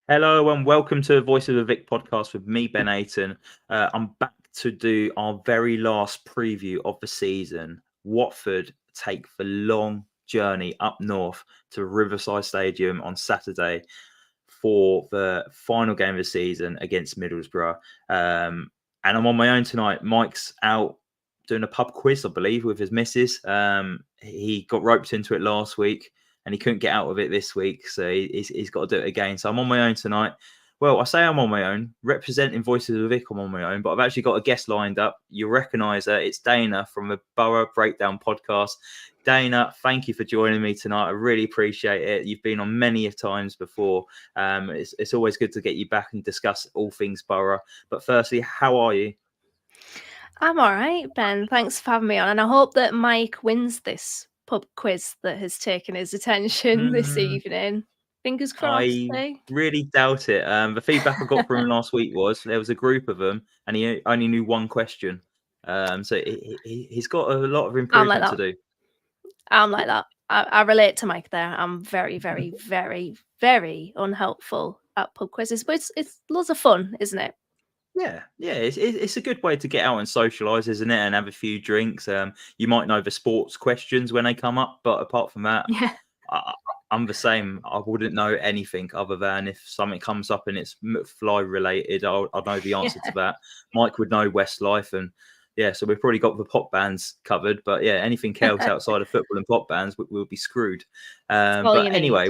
Hello and welcome to the Voice of the Vic podcast with me, Ben Aiton. I'm back to do our very last preview of the season. Watford take the long journey up north to Riverside Stadium on Saturday for the final game of the season against Middlesbrough. And I'm on my own tonight. Mike's out doing a pub quiz, I believe, with his missus. He got roped into it last week and he couldn't get out of it this week, so he's got to do it again. So I'm on my own tonight. Well, I say I'm on my own, representing Voices of Vic, I'm on my own, but I've actually got a guest lined up. You'll recognise her. It's Dana from the Boro Breakdown Podcast. Dana, thank you for joining me tonight. I really appreciate it. You've been on many of times before. It's always good to get you back and discuss all things Boro. But firstly, how are you? I'm all right, Ben. Thanks for having me on. And I hope that Mike wins this pub quiz that has taken his attention this evening. Fingers crossed. I really doubt it. The feedback I got from him last week was there was a group of them and he only knew one question. So he's got a lot of improvement to do. I'm like that. I relate to Mike there. I'm very, very, very, very unhelpful at pub quizzes, but it's lots of fun, isn't it? Yeah, it's a good way to get out and socialise, isn't it? And have a few drinks. You might know the sports questions when they come up, but apart from that, Yeah. I'm the same. I wouldn't know anything other than if something comes up and it's fly related, I'll know the answer to that. Mike would know Westlife, and yeah, so we've probably got the pop bands covered. But yeah, anything else outside of football and pop bands, we'll be screwed. But anyway,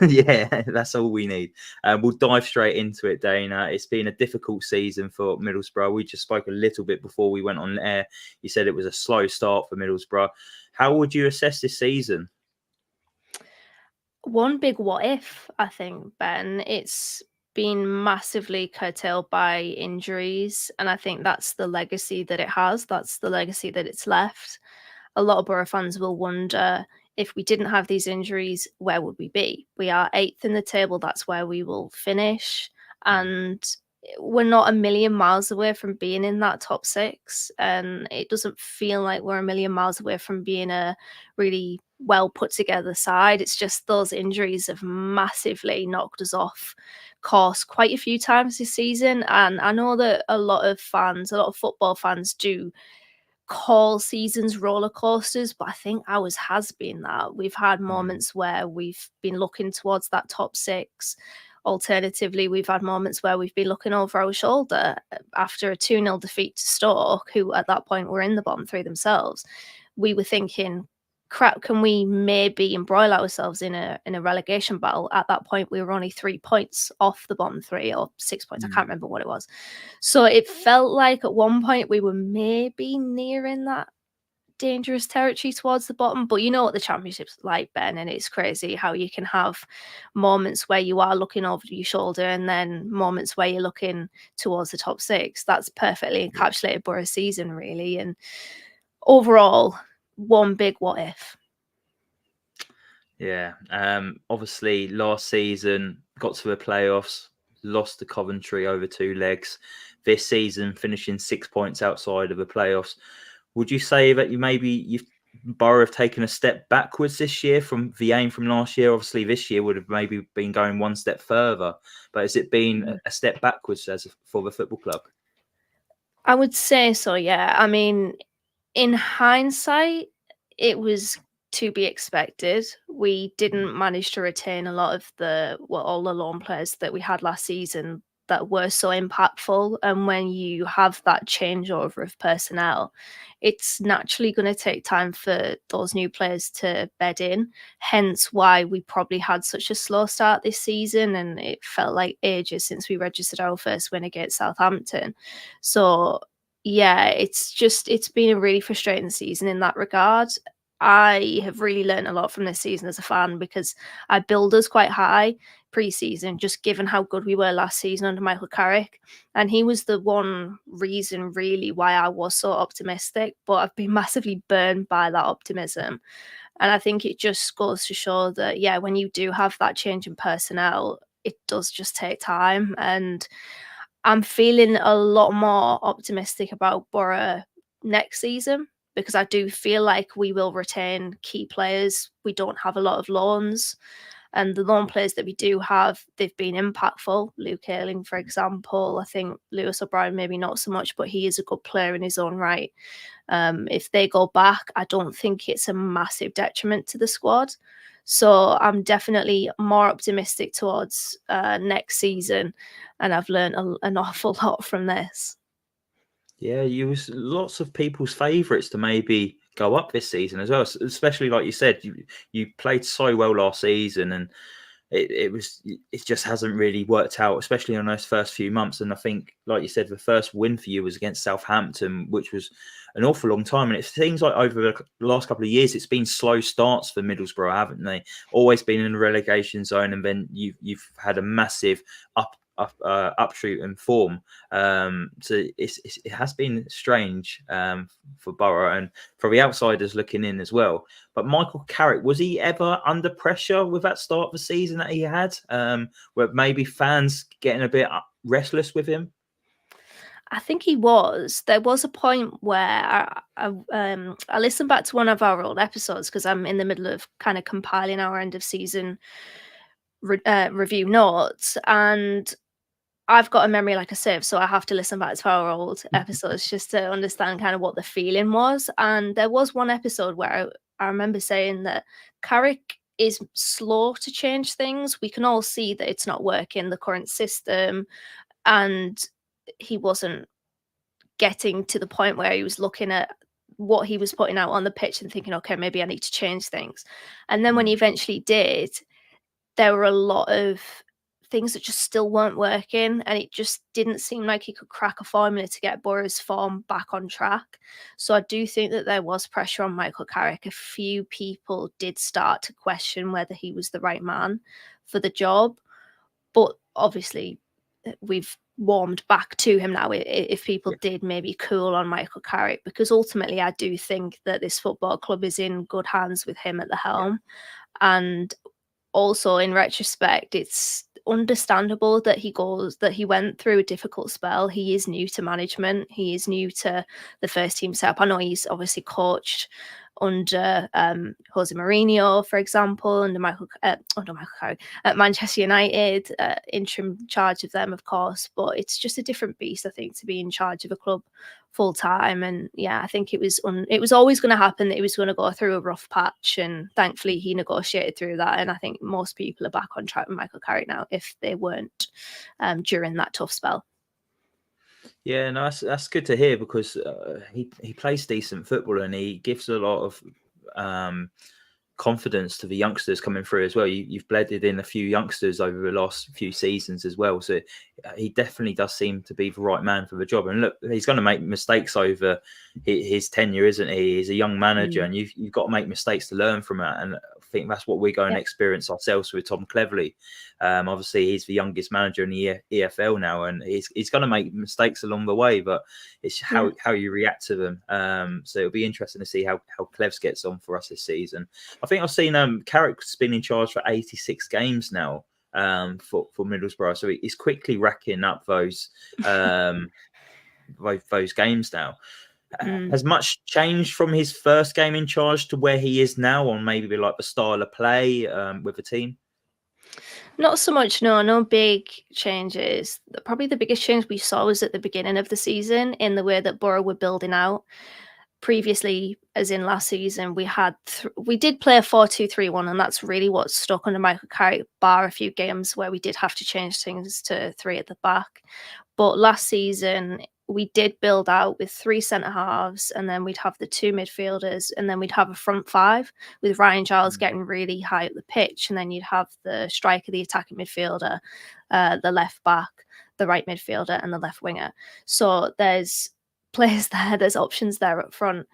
yeah, that's all we need. We'll dive straight into it, Dana. It's been a difficult season for Middlesbrough. We just spoke a little bit before we went on air. You said it was a slow start for Middlesbrough. How would you assess this season? One big what if, I think, Ben. It's been massively curtailed by injuries, and I think that's the legacy that it has. That's the legacy that it's left. A lot of Borough fans will wonder, if we didn't have these injuries, where would we be? We are 8th in the table. That's where we will finish. And we're not a million miles away from being in that top 6. And it doesn't feel like we're a million miles away from being a really well put together side. It's just those injuries have massively knocked us off course quite a few times this season. And I know that a lot of football fans do call seasons roller coasters, but I think ours has been that. We've had moments where we've been looking towards that top 6. Alternatively, we've had moments where we've been looking over our shoulder after a 2-0 defeat to Stoke, who at that point were in the bottom 3 themselves. We were thinking, crap, can we maybe embroil ourselves in a relegation battle? At that point, we were only 3 points off the bottom 3, or 6 points. I can't remember what it was. So it felt like at one point we were maybe nearing that dangerous territory towards the bottom. But you know what the championship's like, Ben, and it's crazy how you can have moments where you are looking over your shoulder and then moments where you're looking towards the top 6. That's perfectly encapsulated for a season, really. And overall, one big what if. Yeah. Obviously, last season got to the playoffs, lost to Coventry over 2 legs. This season, finishing 6 points outside of the playoffs. Would you say that Borough have taken a step backwards this year from the aim from last year? Obviously, this year would have maybe been going one step further, but has it been a step backwards for the football club? I would say so, yeah. I mean, in hindsight, it was to be expected. We didn't manage to retain a lot of all the loan players that we had last season that were so impactful. And when you have that changeover of personnel, it's naturally going to take time for those new players to bed in. Hence why we probably had such a slow start this season, and it felt like ages since we registered our first win against Southampton. So yeah, it's been a really frustrating season in that regard. I have really learned a lot from this season as a fan, because I build us quite high pre-season, just given how good we were last season under Michael Carrick. And he was the one reason really why I was so optimistic, but I've been massively burned by that optimism. And I think it just goes to show that, yeah, when you do have that change in personnel, it does just take time. And I'm feeling a lot more optimistic about Boro next season, because I do feel like we will retain key players. We don't have a lot of loans. And the loan players that we do have, they've been impactful. Luke Ayling, for example. I think Lewis O'Brien, maybe not so much, but he is a good player in his own right. If they go back, I don't think it's a massive detriment to the squad. So I'm definitely more optimistic towards next season, and I've learned an awful lot from this. Yeah, you was lots of people's favourites to maybe go up this season as well. Especially like you said, you played so well last season, and it just hasn't really worked out, especially on those first few months. And I think, like you said, the first win for you was against Southampton, which was an awful long time. And it seems like over the last couple of years, it's been slow starts for Middlesbrough, haven't they? Always been in the relegation zone, and then you've had a massive upshoot in form. So it has been strange for Boro and for the outsiders looking in as well. But Michael Carrick, was he ever under pressure with that start of the season that he had, where maybe fans getting a bit restless with him? I think he was. There was a point where I listened back to one of our old episodes because I'm in the middle of kind of compiling our end of season review notes, and I've got a memory like a sieve, so I have to listen back to our old episodes just to understand kind of what the feeling was. And there was one episode where I remember saying that Carrick is slow to change things. We can all see that it's not working, the current system, and he wasn't getting to the point where he was looking at what he was putting out on the pitch and thinking, okay, maybe I need to change things. And then when he eventually did, there were a lot of things that just still weren't working, and it just didn't seem like he could crack a formula to get Boro's form back on track. So I do think that there was pressure on Michael Carrick. A few people did start to question whether he was the right man for the job, but obviously we've warmed back to him now if people did maybe cool on Michael Carrick, because ultimately I do think that this football club is in good hands with him at the helm. And also, in retrospect, it's understandable that he went through a difficult spell. He is new to management. He is new to the first team setup. I know he's obviously coached under Jose Mourinho, for example, under Michael Carrick at Manchester United, interim charge of them, of course. But it's just a different beast, I think, to be in charge of a club full time. And yeah, I think it was always going to happen that he was going to go through a rough patch, and thankfully he negotiated through that. And I think most people are back on track with Michael Carrick now, if they weren't during that tough spell. Yeah, no, that's good to hear, because he plays decent football and he gives a lot of confidence to the youngsters coming through as well. You've blended in a few youngsters over the last few seasons as well, so he definitely does seem to be the right man for the job. And look, he's going to make mistakes over his tenure, isn't he? He's a young manager, and you've got to make mistakes to learn from it. And I think that's what we're going to experience ourselves with Tom Cleverley. Obviously, he's the youngest manager in the EFL now, and he's going to make mistakes along the way, but it's how you react to them. So it'll be interesting to see how Clevs gets on for us this season. I think I've seen Carrick's been in charge for 86 games now for Middlesbrough, so he's quickly racking up those games now. Has much changed from his first game in charge to where he is now, on maybe like the style of play with the team? Not so much, no big changes. Probably the biggest change we saw was at the beginning of the season in the way that Boro were building out. Previously, as in last season, we did play a 4-2-3-1, and that's really what stuck under Michael Carrick, bar a few games where we did have to change things to 3 at the back. But last season, we did build out with 3 centre halves, and then we'd have the 2 midfielders, and then we'd have a front 5 with Ryan Giles getting really high up the pitch, and then you'd have the striker, the attacking midfielder, the left back, the right midfielder, and the left winger. So there's players there, there's options there up front.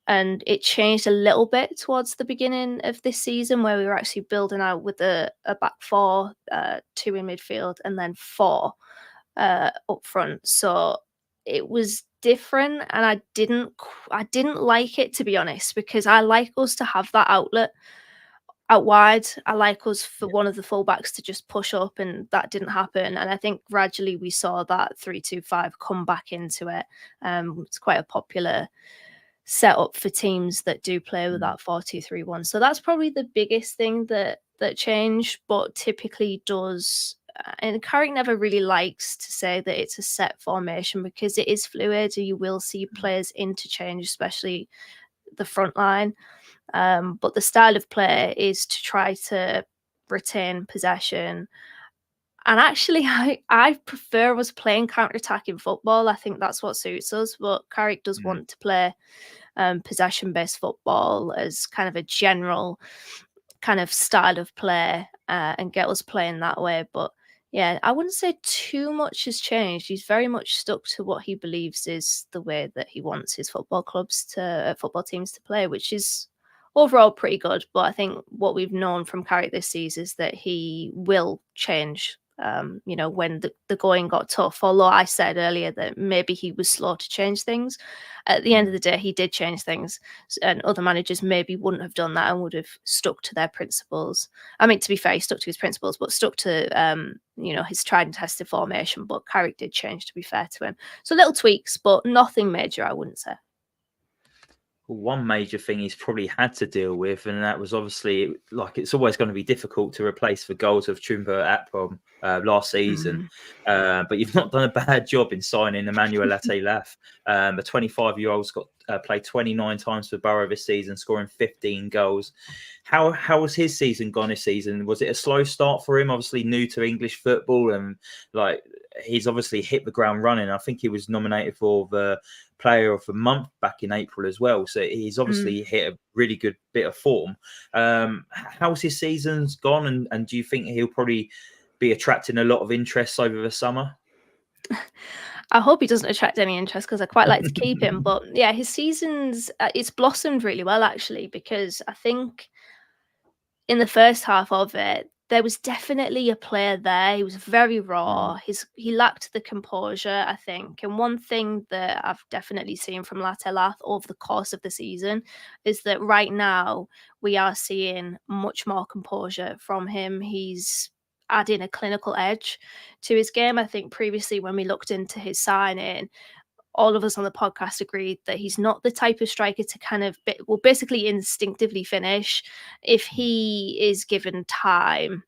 And it changed a little bit towards the beginning of this season, where we were actually building out with a back 4, 2 in midfield, and then 4 up front. So it was different, and I didn't like it, to be honest, because I like us to have that outlet out wide. I like us for one of the fullbacks to just push up, and that didn't happen. And I think gradually we saw that 3-2-5 come back into it. It's quite a popular setup for teams that do play with that 4-2-3-1. So that's probably the biggest thing that that change, but typically does. And Carrick never really likes to say that it's a set formation because it is fluid. You will see players interchange, especially the front line. But the style of play is to try to retain possession. And actually, I prefer us playing counter-attacking football. I think that's what suits us. But Carrick does want to play possession-based football as kind of a general kind of style of play and get us playing that way. But yeah, I wouldn't say too much has changed. He's very much stuck to what he believes is the way that he wants his football teams to play, which is overall pretty good. But I think what we've known from Carrick this season is that he will change. When the going got tough, although I said earlier that maybe he was slow to change things, at the end of the day, he did change things, and other managers maybe wouldn't have done that and would have stuck to their principles. I mean, to be fair, he stuck to his principles, but stuck to, his tried and tested formation. But Carrick did change, to be fair to him. So little tweaks, but nothing major, I wouldn't say. One major thing he's probably had to deal with, and that was obviously, like, it's always going to be difficult to replace the goals of Chumba Akpom last season. But you've not done a bad job in signing Emmanuel Latey-Laf. A 25-year-old's got played 29 times for Boro this season, scoring 15 goals. How was his season gone this season? Was it a slow start for him? Obviously new to English football, and like he's obviously hit the ground running. I think he was nominated for the Player of the Month back in April as well. So he's obviously hit a really good bit of form. How's his season's gone? And do you think he'll probably be attracting a lot of interest over the summer? I hope he doesn't attract any interest because I quite like to keep him. But yeah, his season's it's blossomed really well, actually, because I think in the first half of it, there was definitely a player there. He was very raw. He lacked the composure, I think. And one thing that I've definitely seen from Latey-Laf over the course of the season is that right now we are seeing much more composure from him. He's adding a clinical edge to his game. I think previously when we looked into his signing, all of us on the podcast agreed that he's not the type of striker to kind of basically instinctively finish. If he is given time,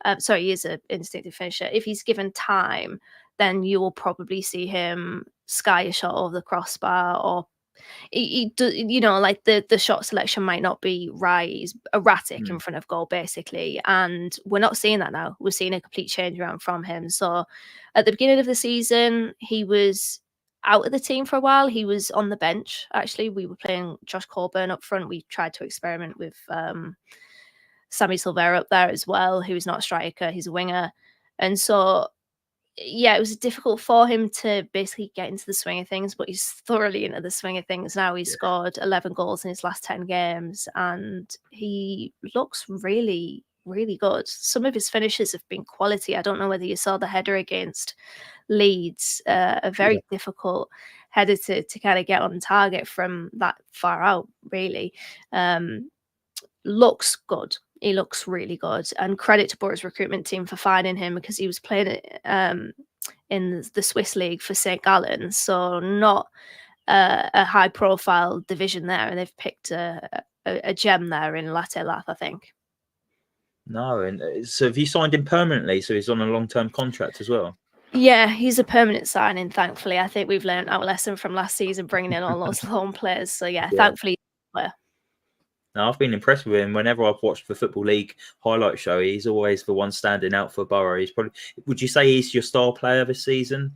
he is an instinctive finisher. If he's given time, then you will probably see him sky a shot over the crossbar, or the shot selection might not be right. He's erratic in front of goal, basically. And we're not seeing that now. We're seeing a complete change around from him. So at the beginning of the season, he was out of the team for a while. He was on the bench, actually. We were playing Josh Coburn up front. We tried to experiment with Sammy Silvera up there as well, who's not a striker. He's a winger. And so, yeah, it was difficult for him to basically get into the swing of things, but he's thoroughly into the swing of things now. He's scored 11 goals in his last 10 games, and he looks really, really good. Some of his finishes have been quality. I don't know whether you saw the header against Leeds, a very difficult header to kind of get on target from that far out, really. Looks good. He looks really good. And credit to Boro's recruitment team for finding him, because he was playing in the Swiss League for St. Gallen, so not a high-profile division there. And they've picked a gem there in Latey-Laf, I think. No, and so have you signed him permanently? So he's on a long-term contract as well? Yeah, he's a permanent signing, thankfully. I think we've learned our lesson from last season, bringing in all those loan players. So yeah, thankfully, Now, I've been impressed with him. Whenever I've watched the Football League highlight show, he's always the one standing out for Boro. He's probably, would you say he's your star player this season?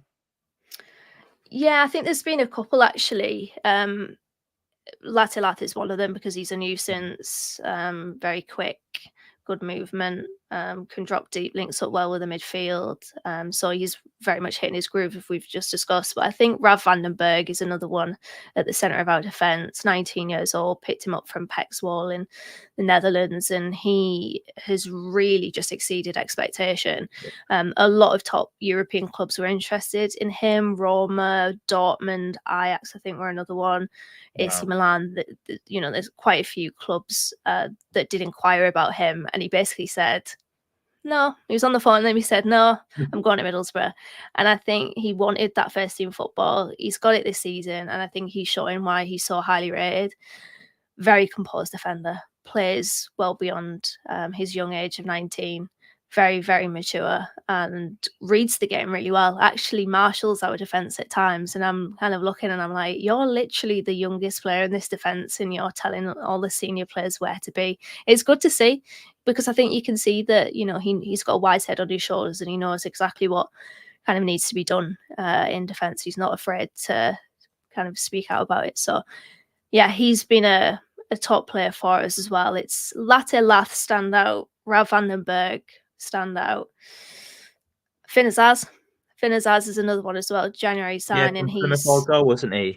Yeah, I think there's been a couple, actually. Latey-Laf is one of them because he's a nuisance, very quick, good movement, can drop deep, links up well with the midfield. So he's very much hitting his groove, if we've just discussed. But I think Rav van den Berg is another one at the centre of our defence, 19 years old, picked him up from Pexwolle in the Netherlands, and he has really just exceeded expectation. A lot of top European clubs were interested in him. Roma, Dortmund, Ajax, I think, were another one. AC Milan, there's quite a few clubs that did inquire about him, and he basically said no. He was on the phone and then he said, no, I'm going to Middlesbrough. And I think he wanted that first team football. He's got it this season, and I think he's showing why he's so highly rated. Very composed defender, plays well beyond his young age of 19. Very, very mature and reads the game really well. Actually marshals our defence at times. And I'm kind of looking and I'm like, you're literally the youngest player in this defence and you're telling all the senior players where to be. It's good to see because I think you can see that, you know, he's got a wise head on his shoulders and he knows exactly what kind of needs to be done in defence. He's not afraid to kind of speak out about it. So, yeah, he's been a top player for us as well. It's Latte Lath standout, Rav van den Berg standout. Finn Azaz is another one as well. January signing. Yeah, Plymouth goal, wasn't he?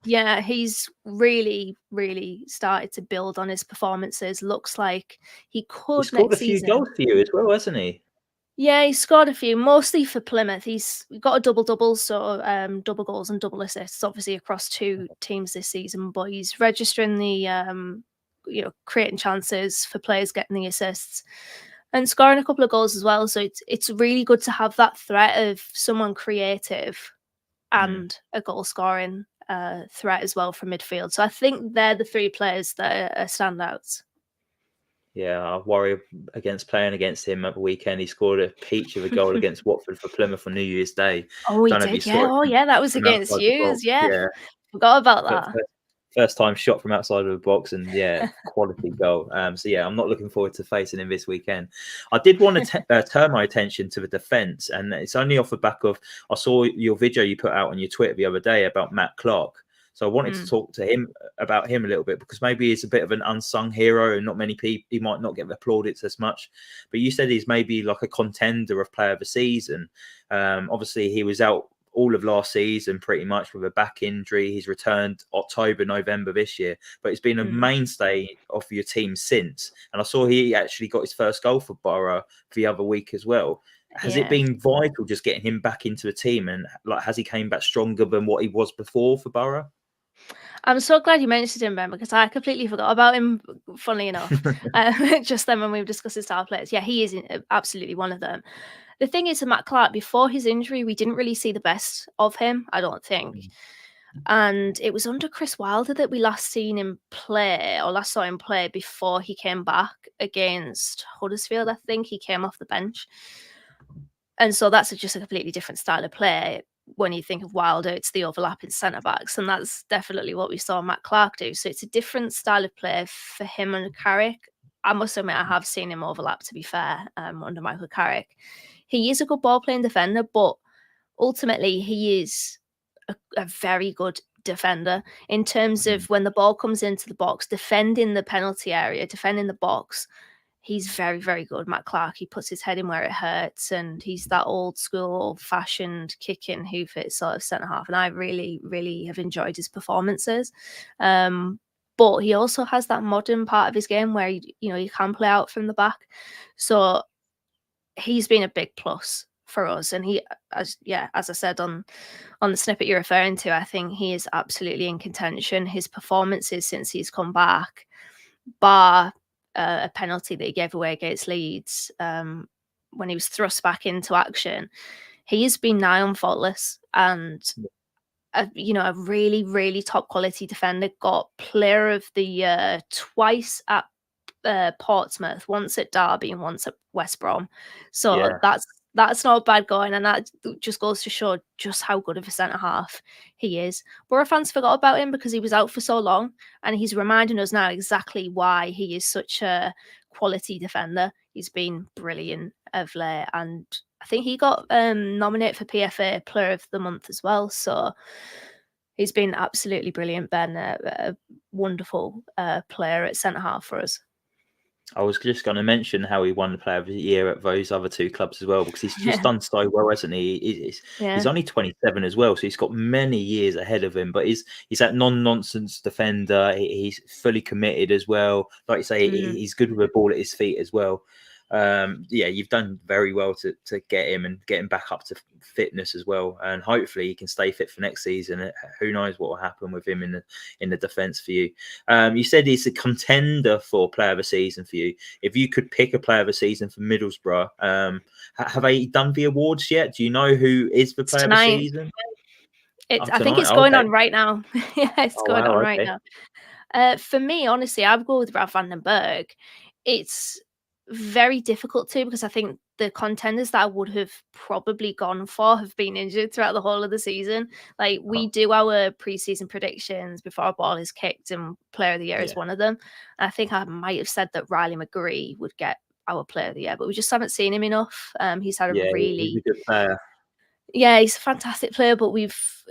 Yeah, he's really, really started to build on his performances. Looks like he could scored next a few season. goals for you as well, hasn't he? Yeah, he scored a few, mostly for Plymouth. He's got a double-double, so double goals and double assists, obviously across 2 teams this season. But he's registering the, creating chances for players, getting the assists, and scoring a couple of goals as well. So it's really good to have that threat of someone creative and a goal-scoring threat as well from midfield. So I think they're the 3 players that are standouts. Yeah, I worry against playing against him at the weekend. He scored a peach of a goal against Watford for Plymouth on New Year's Day. Oh, he did, yeah. Oh, yeah, that was against you. Yeah, forgot about that. First time shot from outside of the box and quality goal. So I'm not looking forward to facing him this weekend. I did want to turn my attention to the defence, and it's only off the back of I saw your video you put out on your Twitter the other day about Matt Clark. So I wanted to talk to him about him a little bit because maybe he's a bit of an unsung hero and not many people, he might not get applauded as much. But you said he's maybe like a contender of player of the season. Obviously, he was out all of last season pretty much with a back injury. He's returned October, November this year, but he's been a mainstay of your team since. And I saw he actually got his first goal for Boro the other week as well. Has it been vital just getting him back into the team, and like has he came back stronger than what he was before for Boro? I'm so glad you mentioned him, Ben, because I completely forgot about him, funnily enough, just then when we were discussing star players. Yeah, he is absolutely one of them. The thing is, Matt Clark, before his injury, we didn't really see the best of him, I don't think. And it was under Chris Wilder that we last saw him play before he came back against Huddersfield, I think. He came off the bench. And so that's just a completely different style of play. When you think of Wilder, it's the overlapping centre-backs, and that's definitely what we saw Matt Clark do. So it's a different style of play for him and Carrick. I must admit, I have seen him overlap, to be fair, under Michael Carrick. He is a good ball-playing defender, but ultimately he is a very good defender in terms of when the ball comes into the box, defending the penalty area, defending the box. He's very, very good, Matt Clark. He puts his head in where it hurts, and he's that old school, old-fashioned kicking hoof-it sort of centre-half, and I really, really have enjoyed his performances. But he also has that modern part of his game where, he can play out from the back. So he's been a big plus for us, and he, as I said on the snippet you're referring to, I think he is absolutely in contention. His performances since he's come back, bar a penalty that he gave away against Leeds when he was thrust back into action, he has been nigh on faultless and a really, really top quality defender. Got player of the year twice at Portsmouth, once at Derby and once at West Brom. So that's not bad going, and that just goes to show just how good of a centre-half he is. Boro fans forgot about him because he was out for so long, and he's reminding us now exactly why he is such a quality defender. He's been brilliant of late, and I think he got nominated for PFA Player of the Month as well. So he's been absolutely brilliant, Ben. A wonderful player at centre-half for us. I was just going to mention how he won the Player of the Year at those other 2 clubs as well, because he's just done so well, hasn't he? He's only 27 as well, so he's got many years ahead of him. But he's that non-nonsense defender. He's fully committed as well. Like you say, he's good with a ball at his feet as well. You've done very well to get him and get him back up to fitness as well, and hopefully he can stay fit for next season. Who knows what will happen with him in the defence for you. You said he's a contender for player of the season for you. If you could pick a player of the season for Middlesbrough, have they done the awards yet? Do you know who is the player of the season? I think it's going on right now. It's going on right now. For me, honestly, I'd go with Ralph van den Berg. It's very difficult to, because I think the contenders that I would have probably gone for have been injured throughout the whole of the season. Like, we do our preseason predictions before a ball is kicked, and Player of the Year is one of them. And I think I might have said that Riley McGree would get our Player of the Year, but we just haven't seen him enough. He's had a he's a good player. Yeah, he's a fantastic player, but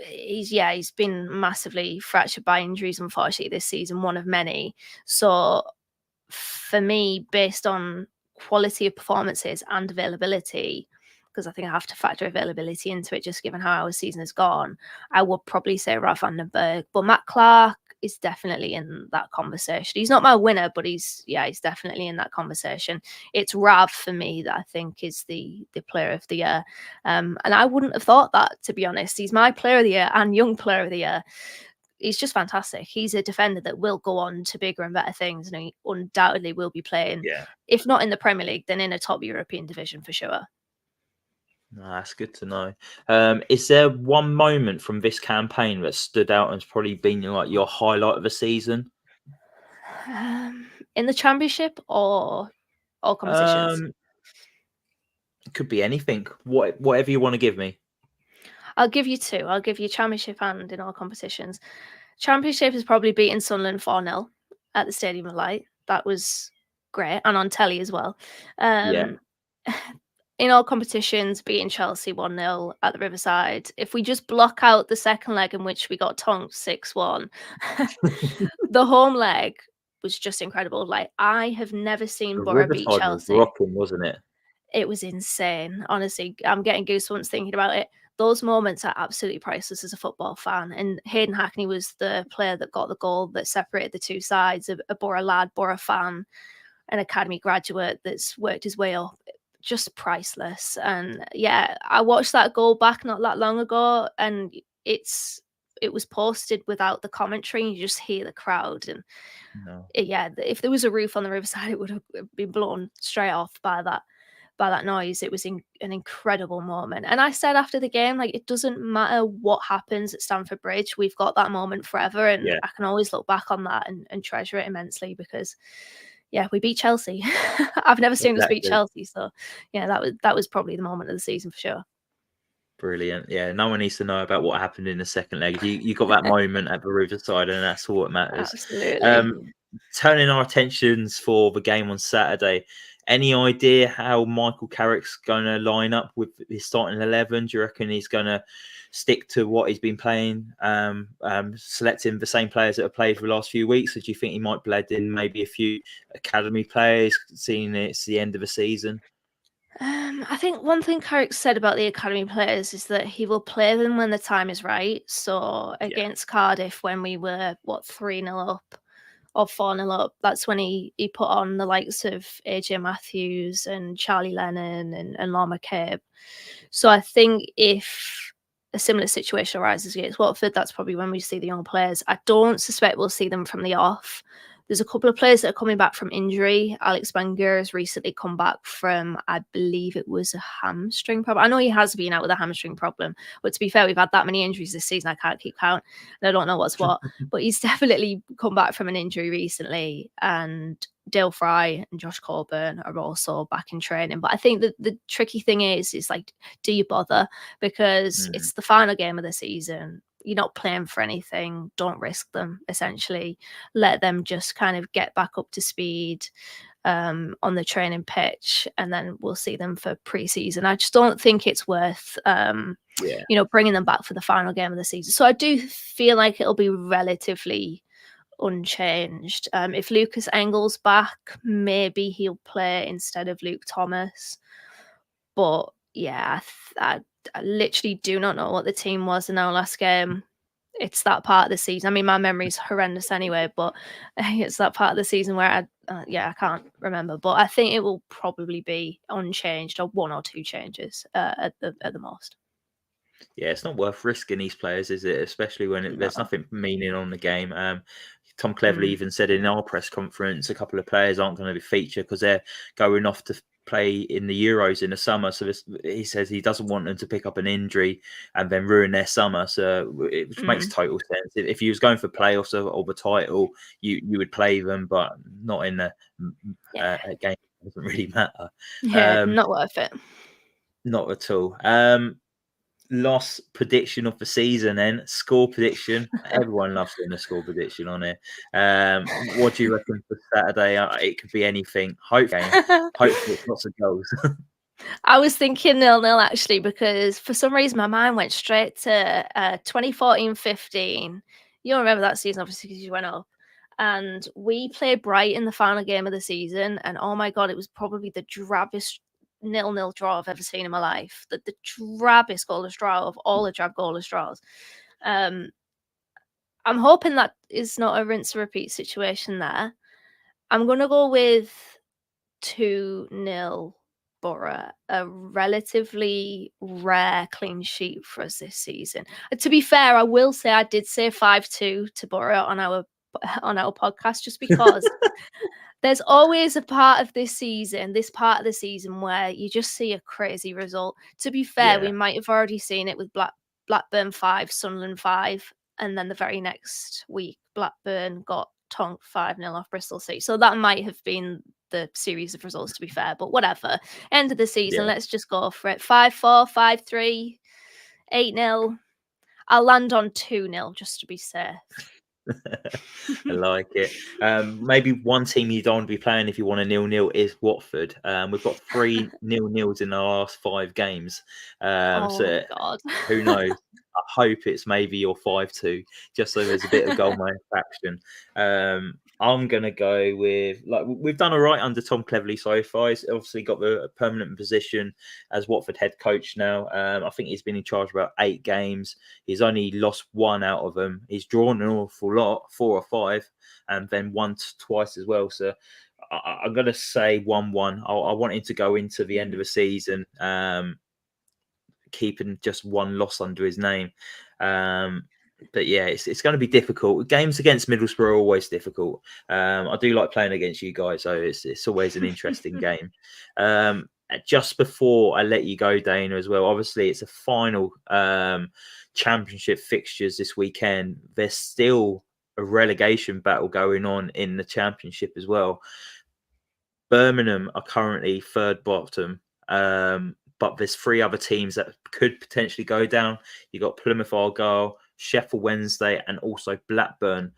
he's been massively fractured by injuries, unfortunately, this season, one of many. So for me, based on quality of performances and availability, because I think I have to factor availability into it, just given how our season has gone, I would probably say Ralph van den Berg. But Matt Clark is definitely in that conversation. He's not my winner, but he's definitely in that conversation. It's Rav for me that I think is the Player of the Year. And I wouldn't have thought that, to be honest. He's my Player of the Year and Young Player of the Year. He's just fantastic. He's a defender that will go on to bigger and better things, and he undoubtedly will be playing, if not in the Premier League, then in a top European division for sure. No, that's good to know. Is there one moment from this campaign that stood out and has probably been like your highlight of the season? In the Championship or all competitions? It could be anything. Whatever you want to give me. I'll give you two. I'll give you Championship and in all competitions. Championship is probably beating Sunderland 4-0 at the Stadium of Light. That was great, and on telly as well. In all competitions, beating Chelsea 1-0 at the Riverside. If we just block out the second leg in which we got tonked 6-1, the home leg was just incredible. Like, I have never seen Boro beat Chelsea. Was rocking, wasn't it? It was insane. Honestly, I'm getting goosebumps thinking about it. Those moments are absolutely priceless as a football fan. And Hayden Hackney was the player that got the goal that separated the two sides, a Boro lad, Boro fan, an academy graduate that's worked his way up. Just priceless. And yeah, I watched that goal back not that long ago, and it was posted without the commentary, and you just hear the crowd. And if there was a roof on the Riverside, it would have been blown straight off by that noise. It was an incredible moment. And I said after the game, like, it doesn't matter what happens at Stamford Bridge, we've got that moment forever, and I can always look back on that and treasure it immensely, because we beat Chelsea. I've never seen us beat Chelsea, so that was probably the moment of the season for sure. Brilliant. Yeah, no one needs to know about what happened in the second leg. You got that moment at the Riverside, and that's all what matters. Absolutely. Turning our attentions for the game on Saturday, any idea how Michael Carrick's going to line up with his starting 11? Do you reckon he's going to stick to what he's been playing, selecting the same players that have played for the last few weeks? Or do you think he might blend in maybe a few academy players, seeing it's the end of the season? I think one thing Carrick said about the academy players is that he will play them when the time is right. So against Cardiff, when we were 3-0 up or 4-0 up, that's when he put on the likes of AJ Matthews and Charlie Lennon and Law McCabe. So I think if a similar situation arises against Watford, that's probably when we see the young players. I don't suspect we'll see them from the off. There's a couple of players that are coming back from injury. Alex Wenger has recently come back from, I believe it was a hamstring problem. I know he has been out with a hamstring problem, but to be fair, we've had that many injuries this season, I can't keep count, and I don't know what's what. But he's definitely come back from an injury recently, and Dale Fry and Josh Coburn are also back in training. But I think that the tricky thing is like, do you bother? Because it's the final game of the season. You're not playing for anything. Don't risk them, essentially. Let them just kind of get back up to speed on the training pitch, and then we'll see them for pre-season. I just don't think it's worth bringing them back for the final game of the season. So I do feel like it'll be relatively unchanged. If Lucas Engel's back, maybe he'll play instead of Luke Thomas. But yeah, I literally do not know what the team was in our last game. It's that part of the season. I mean, my memory's horrendous anyway, but it's that part of the season where I can't remember. But I think it will probably be unchanged, or one or two changes at the most. Yeah, it's not worth risking these players, is it? Especially when there's nothing meaning on the game. Tom Cleverley even said in our press conference, a couple of players aren't going to be featured because they're going off to play in the Euros in the summer. So he says he doesn't want them to pick up an injury and then ruin their summer. So it makes total sense. If he was going for playoffs or the title, you would play them, but not in a game. It doesn't really matter. Yeah, not worth it. Not at all. Last prediction of the season, then score prediction. Everyone loves doing a score prediction on it. What do you reckon for Saturday? It could be anything. Hopefully lots of goals. I was thinking 0-0 actually, because for some reason my mind went straight to 2014-15. You'll remember that season, obviously, because you went up. And we played Brighton the final game of the season, and oh my god, it was probably the drabbest 0-0 draw I've ever seen in my life. The drabbest goalless draw of all the drab goalless draws. I'm hoping that is not a rinse and repeat situation there. I'm going to go with 2-0 Boro, a relatively rare clean sheet for us this season. To be fair, I will say I did say 5-2 to Boro on our podcast, just because there's always a part of this part of the season where you just see a crazy result. To be fair, we might have already seen it with Blackburn 5, Sunderland 5, and then the very next week Blackburn got tonked 5-0 off Bristol City. So that might have been the series of results, to be fair, but whatever. End of the season, let's just go for it. 5-4, 5-3, 8-0. I'll land on 2-0 just to be safe. I like it. Maybe one team you don't want to be playing if you want a 0-0 is Watford. We've got 3 0-0s in the last 5 games. So God. Who knows? I hope it's maybe your 5-2, just so there's a bit of goal manufacturing. I'm going to go with, like, we've done all right under Tom Cleverley so far. He's obviously got the permanent position as Watford head coach now. I think he's been in charge about 8 games. He's only lost 1 out of them. He's drawn an awful lot, 4 or 5, and then won twice as well. So I'm going to say 1-1. I want him to go into the end of the season keeping just 1 loss under his name. But yeah, it's going to be difficult. Games against Middlesbrough are always difficult. I do like playing against you guys, so it's always an interesting game. Just before I let you go, Dana, as well, obviously it's a final championship fixtures this weekend. There's still a relegation battle going on in the championship as well. Birmingham are currently 3rd bottom. But there's 3 other teams that could potentially go down. You got Plymouth Argyle, Sheffield Wednesday, and also Blackburn.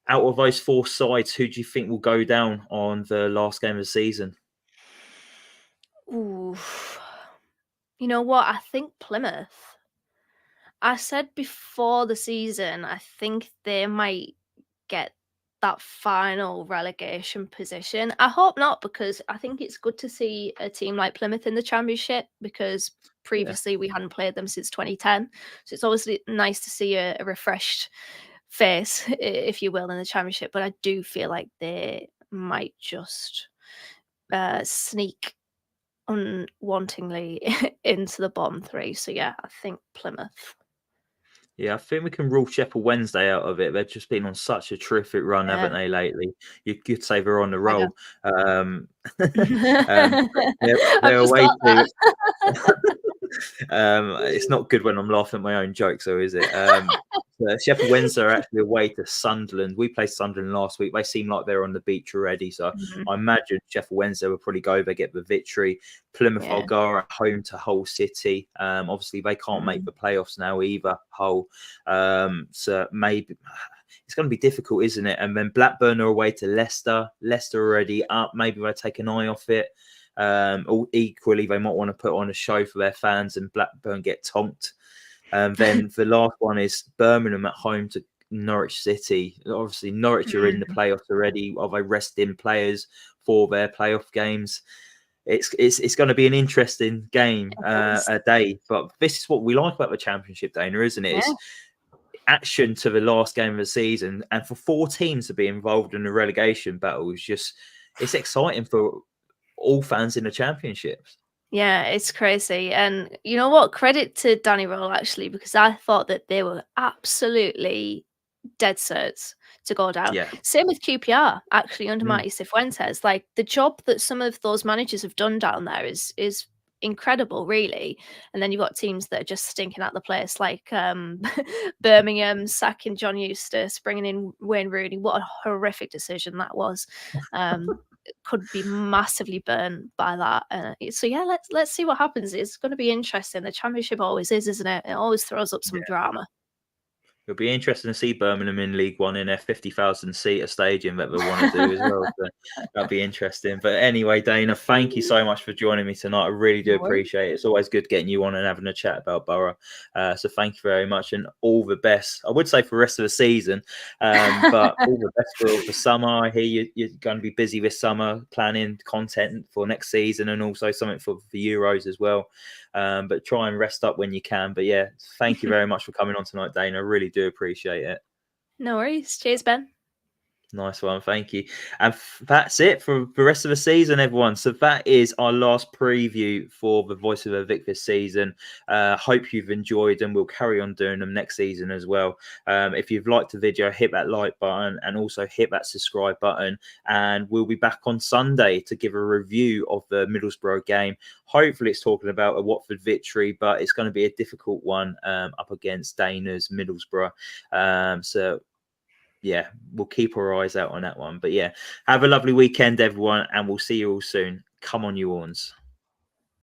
Out of those 4 sides, who do you think will go down on the last game of the season? Ooh. You know what? I think Plymouth. I said before the season, I think they might get that final relegation position. I hope not, because I think it's good to see a team like Plymouth in the championship, because previously we hadn't played them since 2010. So it's obviously nice to see a refreshed face, if you will, in the championship. But I do feel like they might just sneak unwantingly into the bottom 3. So yeah, I think Plymouth. Yeah, I think we can rule Sheffield Wednesday out of it. They've just been on such a terrific run, haven't they, lately? You could say they're on the roll. They're away to... it's not good when I'm laughing at my own jokes, though, is it? Sheffield Wednesday are actually away to Sunderland. We played Sunderland last week. They seem like they're on the beach already. So I imagine Sheffield Wednesday will probably go there, get the victory. Plymouth Argyle at home to Hull City. Obviously, they can't make the playoffs now either, Hull. So maybe it's going to be difficult, isn't it? And then Blackburn are away to Leicester. Leicester already up. Maybe they take an eye off it. Equally, they might want to put on a show for their fans and Blackburn get tonked. Then the last one is Birmingham at home to Norwich City. Obviously, Norwich are in the playoffs already. Are they resting players for their playoff games? It's going to be an interesting game a day. But this is what we like about the Championship, Dana, isn't it? It's action to the last game of the season, and for 4 teams to be involved in the relegation battle is just, it's exciting for all fans in the Championships. Yeah, it's crazy. And you know what? Credit to Danny Roll, actually, because I thought that they were absolutely dead certs to go down. Yeah. Same with QPR, actually, under Mm. Marty Cifuentes. Like, the job that some of those managers have done down there is incredible, really. And then you've got teams that are just stinking out the place, like Birmingham sacking John Eustace, bringing in Wayne Rooney. What a horrific decision that was. Could be massively burnt by that. So yeah, let's see what happens. It's going to be interesting. The Championship always is, isn't it? It always throws up some drama. It'll be interesting to see Birmingham in League One in a 50,000 seater stadium that they want to do as well. So that'll be interesting. But anyway, Dana, thank you so much for joining me tonight. I really do appreciate it. It's always good getting you on and having a chat about Boro. So thank you very much, and all the best. I would say for the rest of the season, but all the best for summer. I hear you're going to be busy this summer planning content for next season, and also something for the Euros as well. But try and rest up when you can. But yeah, thank you very much for coming on tonight, Dana. I really do appreciate it. No worries. Cheers, Ben. Nice one. Thank you. And that's it for the rest of the season, everyone. So that is our last preview for the Voice of a Vic this season. Hope you've enjoyed them. We'll carry on doing them next season as well. If you've liked the video, hit that like button and also hit that subscribe button. And we'll be back on Sunday to give a review of the Middlesbrough game. Hopefully it's talking about a Watford victory, but it's going to be a difficult one up against Dana's Middlesbrough. So yeah, we'll keep our eyes out on that one. But yeah, have a lovely weekend, everyone, and we'll see you all soon. Come on, you Horns.